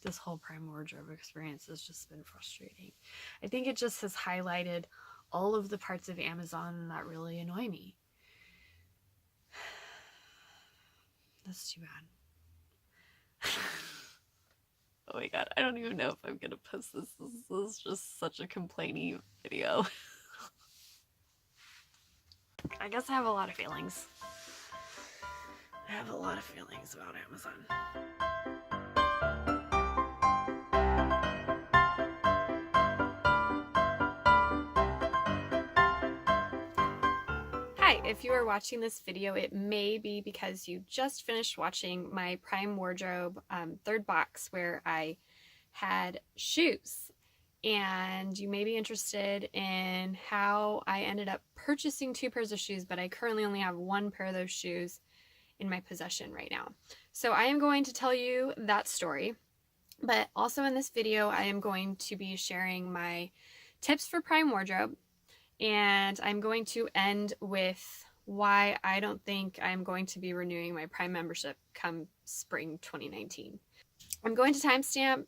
this whole Prime wardrobe experience has just been frustrating. I think it just has highlighted all of the parts of Amazon that really annoy me. That's too bad. Oh my god, I don't even know if I'm gonna post this. This is just such a complaining video. I guess I have a lot of feelings. I have a lot of feelings about Amazon. Hi, if you are watching this video, it may be because you just finished watching my Prime Wardrobe third box where I had shoes. And you may be interested in how I ended up purchasing 2 pairs of shoes, but I currently only have 1 pair of those shoes in my possession right now. So I am going to tell you that story, but also in this video I am going to be sharing my tips for Prime Wardrobe, and I'm going to end with why I don't think I'm going to be renewing my Prime membership come spring 2019. I'm going to timestamp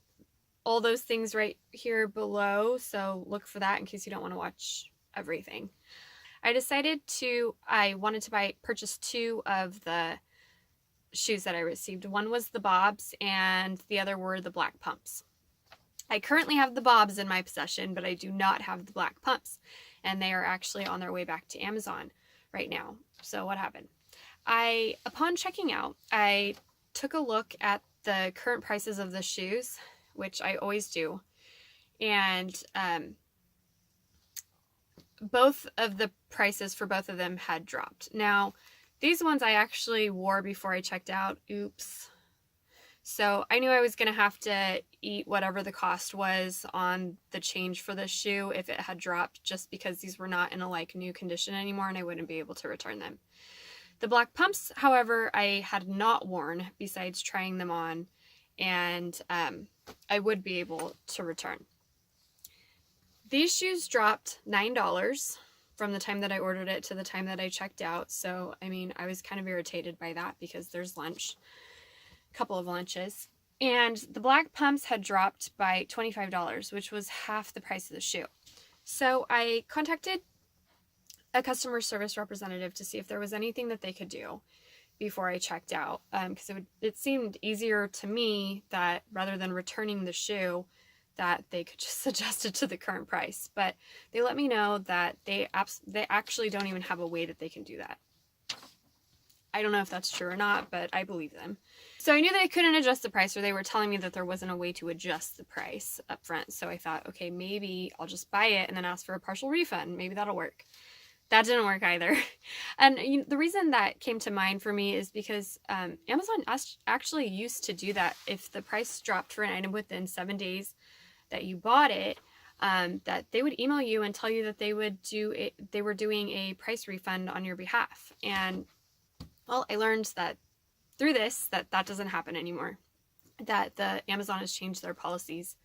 all those things right here below, so look for that in case you don't want to watch everything. I wanted to purchase 2 of the shoes that I received. One was the Bobs and the other were the black pumps. I currently have the Bobs in my possession, but I do not have the black pumps, and they are actually on their way back to Amazon right now. So what happened? Upon checking out, I took a look at the current prices of the shoes, which I always do, and both of the prices for both of them had dropped. Now, these ones I actually wore before I checked out. Oops. So I knew I was going to have to eat whatever the cost was on the change for this shoe if it had dropped, just because these were not in a like new condition anymore and I wouldn't be able to return them. The black pumps, however, I had not worn besides trying them on, and I would be able to return. These shoes dropped $9 from the time that I ordered it to the time that I checked out. So, I mean, I was kind of irritated by that because there's lunch, a couple of lunches. And the black pumps had dropped by $25, which was half the price of the shoe. So I contacted a customer service representative to see if there was anything that they could do before I checked out, because it seemed easier to me that rather than returning the shoe, that they could just adjust it to the current price. But they let me know that they actually don't even have a way that they can do that. I don't know if that's true or not, but I believe them. So I knew that I couldn't adjust the price, or they were telling me that there wasn't a way to adjust the price up front. So I thought, okay, maybe I'll just buy it and then ask for a partial refund. Maybe that'll work. That didn't work either. And the reason that came to mind for me is because Amazon actually used to do that. If the price dropped for an item within 7 days that you bought it, that they would email you and tell you that they were doing a price refund on your behalf. And well, I learned that through this that doesn't happen anymore, that the Amazon has changed their policies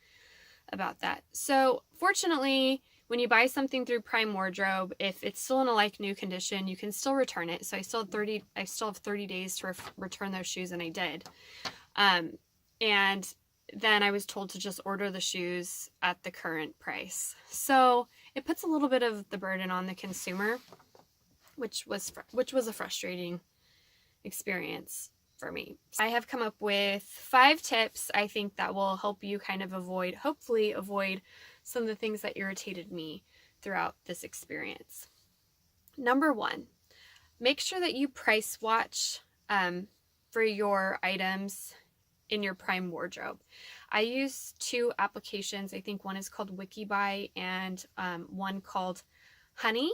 about that. So fortunately, when you buy something through Prime Wardrobe, if it's still in a like new condition, you can still return it. So I still have 30 days to return those shoes, and I did. And then I was told to just order the shoes at the current price. So it puts a little bit of the burden on the consumer, which was a frustrating experience for me. I have come up with 5 tips I think that will help you kind of hopefully avoid some of the things that irritated me throughout this experience. Number 1, make sure that you price watch for your items in your Prime Wardrobe. I use 2 applications. I think one is called WikiBuy and one called Honey.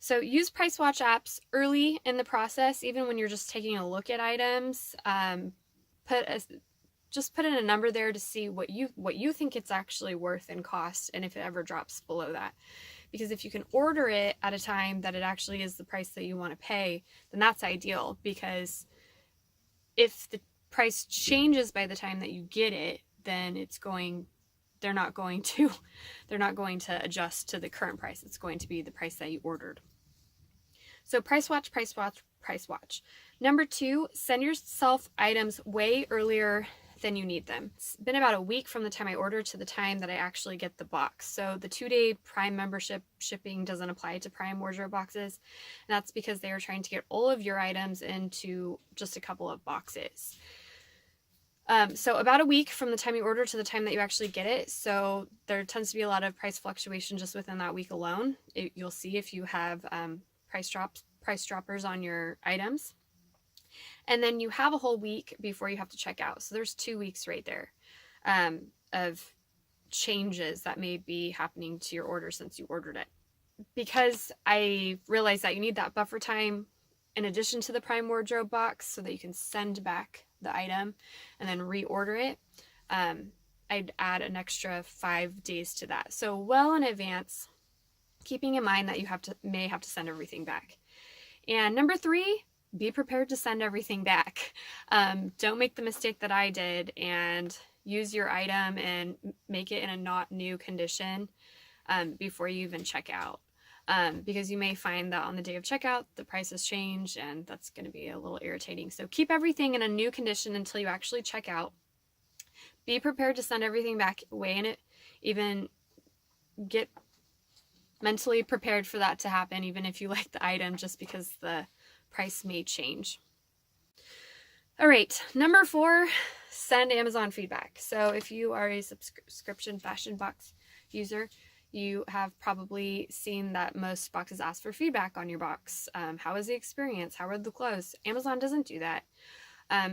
So use price watch apps early in the process, even when you're just taking a look at items. Just put in a number there to see what you think it's actually worth in cost, and if it ever drops below that. Because if you can order it at a time that it actually is the price that you want to pay, then that's ideal. Because if the price changes by the time that you get it, then they're not going to adjust to the current price. It's going to be the price that you ordered. So price watch, price watch, price watch. Number 2, send yourself items way earlier then you need them. It's been about a week from the time I order to the time that I actually get the box. So the 2-day Prime membership shipping doesn't apply to Prime wardrobe boxes. And that's because they are trying to get all of your items into just a couple of boxes. So about a week from the time you order to the time that you actually get it. So there tends to be a lot of price fluctuation just within that week alone. You'll see if you have price droppers on your items. And then you have a whole week before you have to check out. So there's 2 weeks right there of changes that may be happening to your order since you ordered it. Because I realized that you need that buffer time in addition to the Prime wardrobe box so that you can send back the item and then reorder it, I'd add an extra 5 days to that. So well in advance, keeping in mind that you may have to send everything back. And number 3, be prepared to send everything back. Don't make the mistake that I did and use your item and make it in a not new condition before you even check out. Because you may find that on the day of checkout, the prices change, and that's going to be a little irritating. So keep everything in a new condition until you actually check out. Be prepared to send everything back, weigh in it, even get mentally prepared for that to happen, even if you like the item, just because the price may change. All right, number 4, send Amazon feedback. So if you are a subscription fashion box user, you have probably seen that most boxes ask for feedback on your box. How was the experience? How were the clothes? Amazon doesn't do that.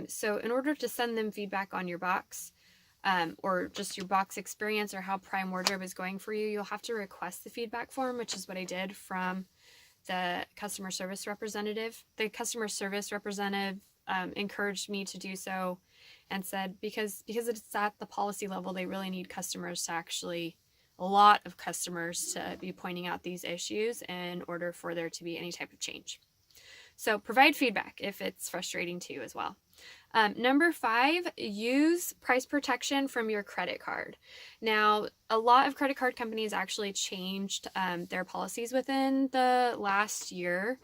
So in order to send them feedback on your box, or just your box experience or how Prime Wardrobe is going for you, you'll have to request the feedback form, which is what I did from the customer service representative. The customer service representative encouraged me to do so and said because it's at the policy level, they really need customers to actually, a lot of customers to be pointing out these issues in order for there to be any type of change. So provide feedback if it's frustrating to you as well. Number 5, use price protection from your credit card. Now, a lot of credit card companies actually changed their policies within the last year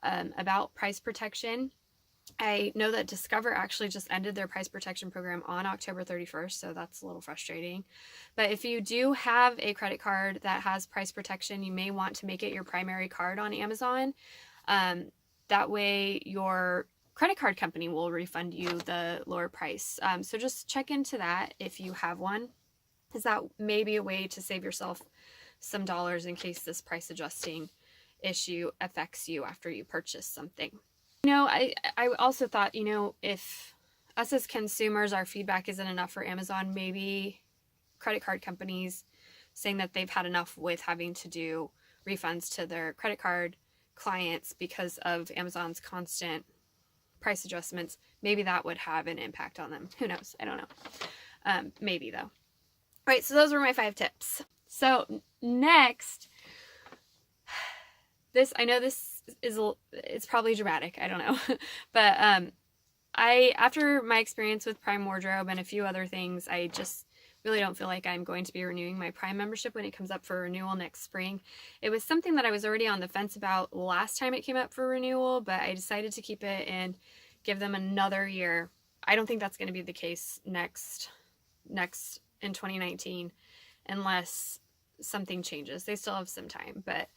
about price protection. I know that Discover actually just ended their price protection program on October 31st, so that's a little frustrating. But if you do have a credit card that has price protection, you may want to make it your primary card on Amazon. That way your credit card company will refund you the lower price. So just check into that if you have one, because that may be a way to save yourself some dollars in case this price adjusting issue affects you after you purchase something. You know, I also thought, you know, if us as consumers, our feedback isn't enough for Amazon, maybe credit card companies saying that they've had enough with having to do refunds to their credit card clients because of Amazon's constant price adjustments, maybe that would have an impact on them. Who knows? I don't know. Maybe though. All right, so those were my 5 tips. So next, I know this is, it's probably dramatic, I don't know. But after my experience with Prime Wardrobe and a few other things, I just really don't feel like I'm going to be renewing my Prime membership when it comes up for renewal next spring. It was something that I was already on the fence about last time it came up for renewal, but I decided to keep it and give them another year. I don't think that's going to be the case next in 2019 unless something changes. They still have some time, but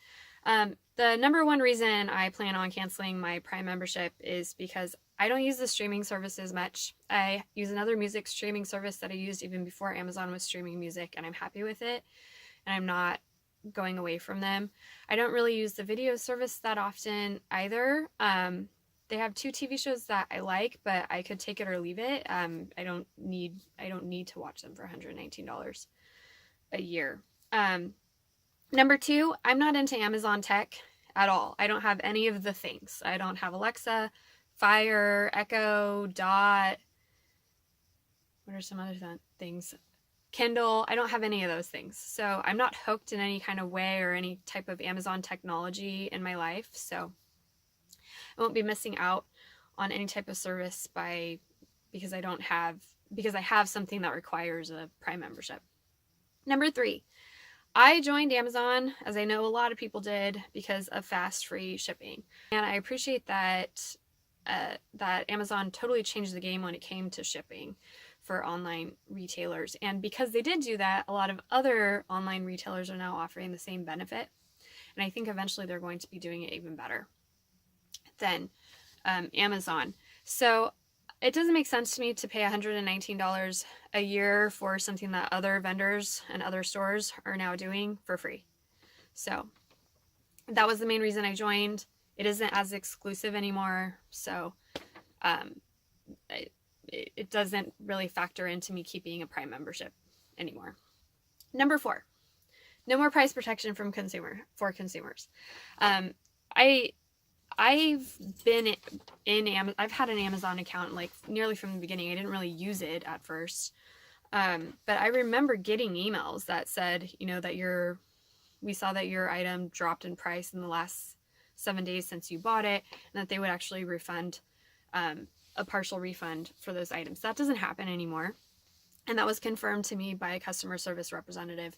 the number 1 reason I plan on canceling my Prime membership is because I don't use the streaming services much. I use another music streaming service that I used even before Amazon was streaming music, and I'm happy with it, and I'm not going away from them. I don't really use the video service that often either. They have 2 TV shows that I like, but I could take it or leave it. I don't need to watch them for $119 a year. Number 2, I'm not into Amazon tech at all. I don't have any of the things. I don't have Alexa, Fire, Echo, Dot. What are some other things? Kindle. I don't have any of those things. So I'm not hooked in any kind of way or any type of Amazon technology in my life. So I won't be missing out on any type of service because I have something that requires a Prime membership. Number 3, I joined Amazon, as I know a lot of people did, because of fast, free shipping. And I appreciate that Amazon totally changed the game when it came to shipping. for online retailers. And because they did do that, a lot of other online retailers are now offering the same benefit. And I think eventually they're going to be doing it even better than Amazon. So it doesn't make sense to me to pay $119 a year for something that other vendors and other stores are now doing for free. So that was the main reason I joined. It isn't as exclusive anymore, so it doesn't really factor into me keeping a Prime membership anymore. Number 4, no more price protection for consumers. I've been I've had an Amazon account like nearly from the beginning. I didn't really use it at first, but I remember getting emails that said, that we saw that your item dropped in price in the last 7 days since you bought it, and that they would actually refund a partial refund for those items. That doesn't happen anymore, and that was confirmed to me by a customer service representative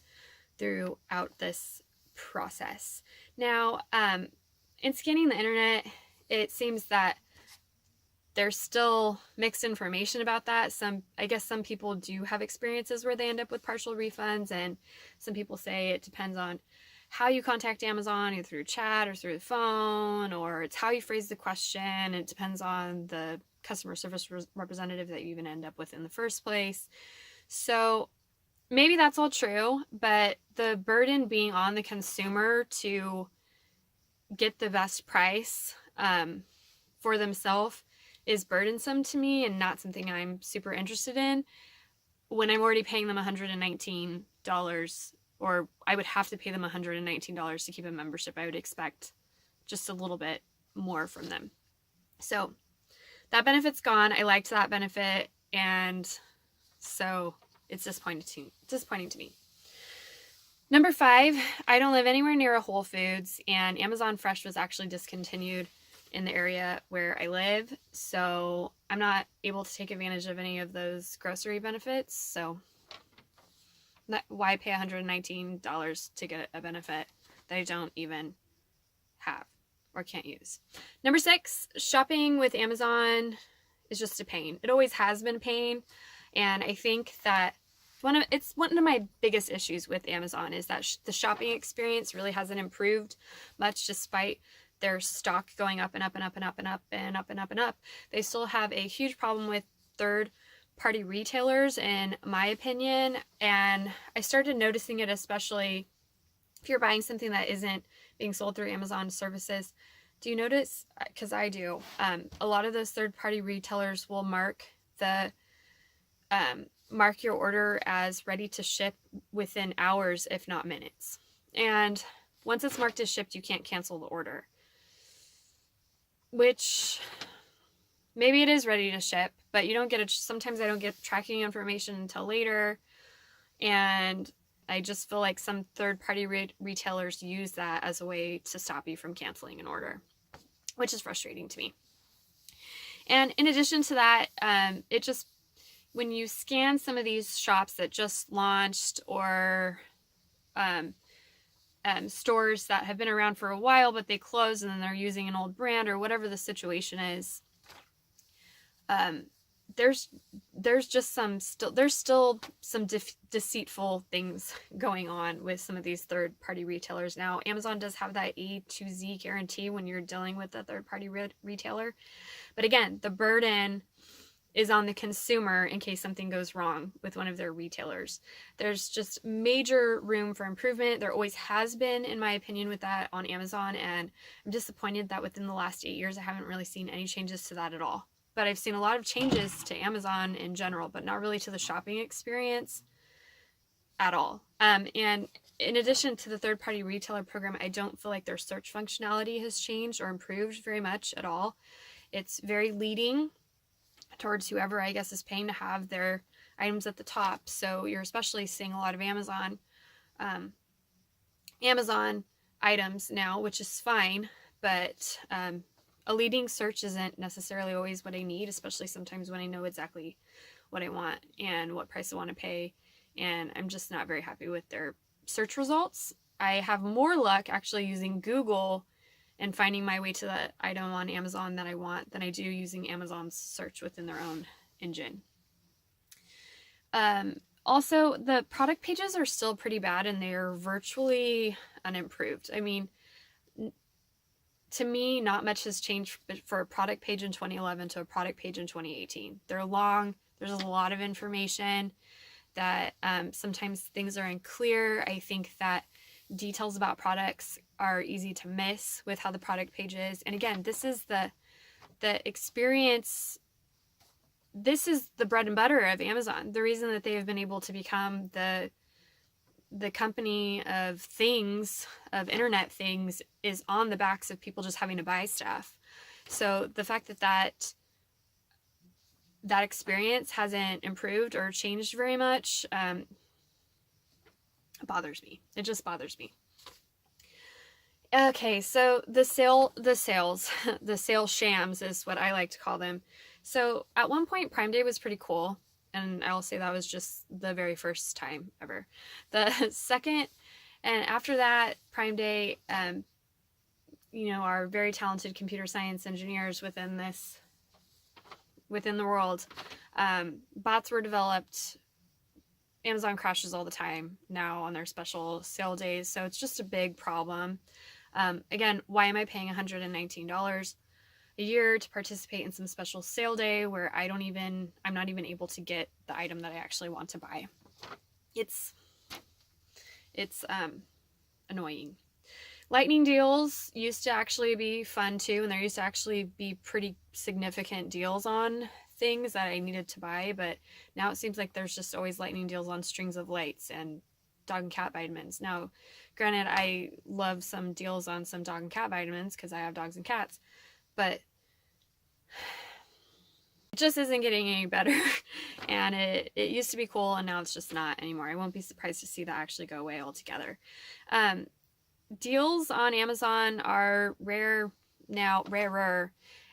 throughout this process. Now, in scanning the internet, it seems that there's still mixed information about that. I guess some people do have experiences where they end up with partial refunds, and some people say it depends on how you contact Amazon, either through chat or through the phone, or it's how you phrase the question. It depends on the customer service representative that you even end up with in the first place. So maybe that's all true, but the burden being on the consumer to get the best price for themselves is burdensome to me and not something I'm super interested in when I'm already paying them $119, or I would have to pay them $119 to keep a membership. I would expect just a little bit more from them. So that benefit's gone. I liked that benefit, and so it's disappointing to me. Number 5, I don't live anywhere near a Whole Foods, and Amazon Fresh was actually discontinued in the area where I live, so I'm not able to take advantage of any of those grocery benefits. So why pay $119 to get a benefit that I don't even have or can't use? Number 6, shopping with Amazon is just a pain. It always has been a pain, and I think that one of my biggest issues with Amazon is that the shopping experience really hasn't improved much, despite their stock going up and up and up and up and up and up and up and up. They still have a huge problem with third-party retailers, in my opinion, and I started noticing it especially if you're buying something that isn't being sold through Amazon services. Do you notice? Because I do. A lot of those third-party retailers will mark your order as ready to ship within hours, if not minutes. And once it's marked as shipped, you can't cancel the order. Which, maybe it is ready to ship, but you don't get sometimes I don't get tracking information until later. And I just feel like some third-party retailers use that as a way to stop you from canceling an order, which is frustrating to me. And in addition to that, when you scan some of these shops that just launched, or stores that have been around for a while but they closed and then they're using an old brand, or whatever the situation is, there's still some deceitful things going on with some of these third-party retailers. Now, Amazon does have that A to Z guarantee when you're dealing with a third-party retailer, but again, the burden is on the consumer in case something goes wrong with one of their retailers. There's just major room for improvement. There always has been, in my opinion, with that on Amazon, and I'm disappointed that within the last 8 years I haven't really seen any changes to that at all. But I've seen a lot of changes to Amazon in general, but not really to the shopping experience at all. And in addition to the third-party retailer program, I don't feel like their search functionality has changed or improved very much at all. It's very leading towards whoever, I guess, is paying to have their items at the top. So you're especially seeing a lot of Amazon items now, which is fine, but a leading search isn't necessarily always what I need, especially sometimes when I know exactly what I want and what price I want to pay, and I'm just not very happy with their search results. I have more luck actually using Google and finding my way to the item on Amazon that I want than I do using Amazon's search within their own engine. Also, the product pages are still pretty bad and they're virtually unimproved. I mean, to me, not much has changed for a product page in 2011 to a product page in 2018. They're long. There's a lot of information that sometimes things are unclear. I think that details about products are easy to miss with how the product page is. And again, this is the experience. This is the bread and butter of Amazon. The reason that they have been able to become the company of things, of internet things, is on the backs of people just having to buy stuff. So the fact that experience hasn't improved or changed very much, bothers me. It just bothers me. Okay, so the sale shams is what I like to call them. So at one point, Prime Day was pretty cool. And I'll say that was just the very first time ever. The second, and after that, Prime Day, our very talented computer science engineers within the world, bots were developed. Amazon crashes all the time now on their special sale days, so it's just a big problem. Again, why am I paying $119 a year to participate in some special sale day where I'm not even able to get the item that I actually want to buy? It's annoying. Lightning deals used to actually be fun too, and there used to actually be pretty significant deals on things that I needed to buy, but now it seems like there's just always lightning deals on strings of lights and dog and cat vitamins. Now, granted, I love some deals on some dog and cat vitamins because I have dogs and cats, but it just isn't getting any better. And it used to be cool, and now it's just not anymore. I won't be surprised to see that actually go away altogether. Deals on Amazon are rarer,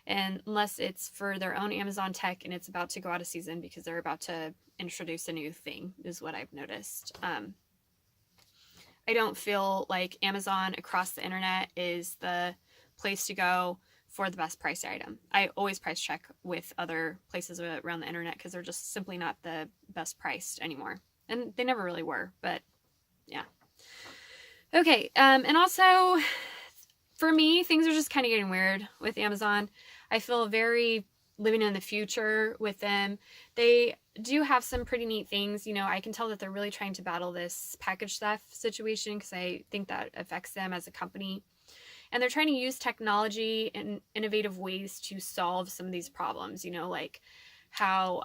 and unless it's for their own Amazon tech and it's about to go out of season because they're about to introduce a new thing, is what I've noticed. I don't feel like Amazon across the internet is the place to go for the best priced item. I always price check with other places around the internet because they're just simply not the best priced anymore. And they never really were, but yeah. Okay, and also, for me, things are just kind of getting weird with Amazon. I feel very living in the future with them. They do have some pretty neat things. I can tell that they're really trying to battle this package theft situation because I think that affects them as a company. And they're trying to use technology in innovative ways to solve some of these problems, like how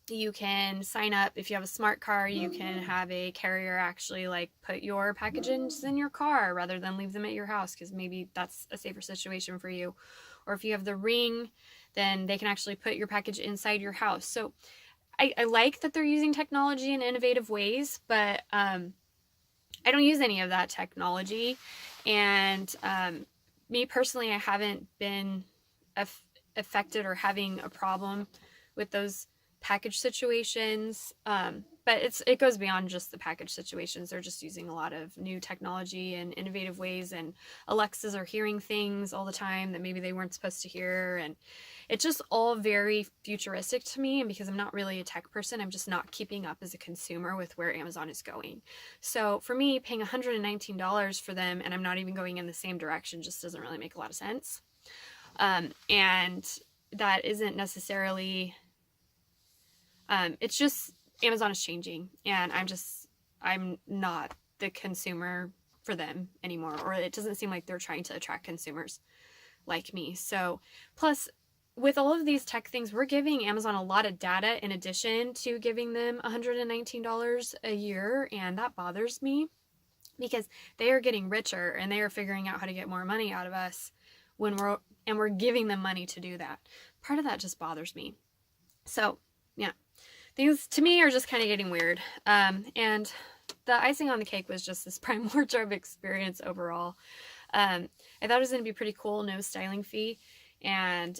you can sign up. If you have a smart car, you can have a carrier actually put your packages in your car rather than leave them at your house because maybe that's a safer situation for you. Or if you have the Ring, then they can actually put your package inside your house. So I like that they're using technology in innovative ways, but I don't use any of that technology. And me personally, I haven't been affected or having a problem with those package situations. But it goes beyond just the package situations. They're just using a lot of new technology and innovative ways, and Alexas are hearing things all the time that maybe they weren't supposed to hear, and it's just all very futuristic to me. And because I'm not really a tech person, I'm just not keeping up as a consumer with where Amazon is going. So for me, paying $119 for them and I'm not even going in the same direction just doesn't really make a lot of sense. And that isn't necessarily, it's just Amazon is changing, and I'm not the consumer for them anymore, or it doesn't seem like they're trying to attract consumers like me. So plus, with all of these tech things, we're giving Amazon a lot of data in addition to giving them $119 a year, and that bothers me because they are getting richer and they are figuring out how to get more money out of us when we're giving them money to do that. Part of that just bothers me. So yeah, things to me are just kind of getting weird. And the icing on the cake was just this Prime wardrobe experience overall. I thought it was going to be pretty cool, no styling fee, and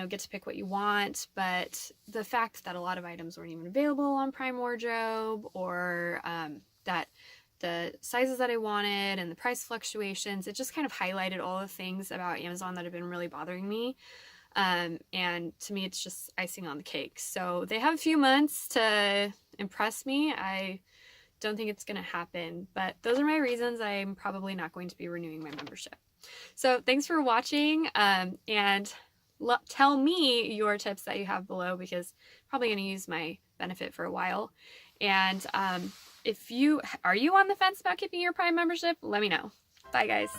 get to pick what you want. But the fact that a lot of items weren't even available on Prime Wardrobe, or that the sizes that I wanted and the price fluctuations, it just kind of highlighted all the things about Amazon that have been really bothering me. And to me, it's just icing on the cake. So they have a few months to impress me. I don't think it's going to happen, but those are my reasons. I'm probably not going to be renewing my membership. So thanks for watching, and tell me your tips that you have below, because I'm probably going to use my benefit for a while. And if you are on the fence about keeping your Prime membership, let me know. Bye guys.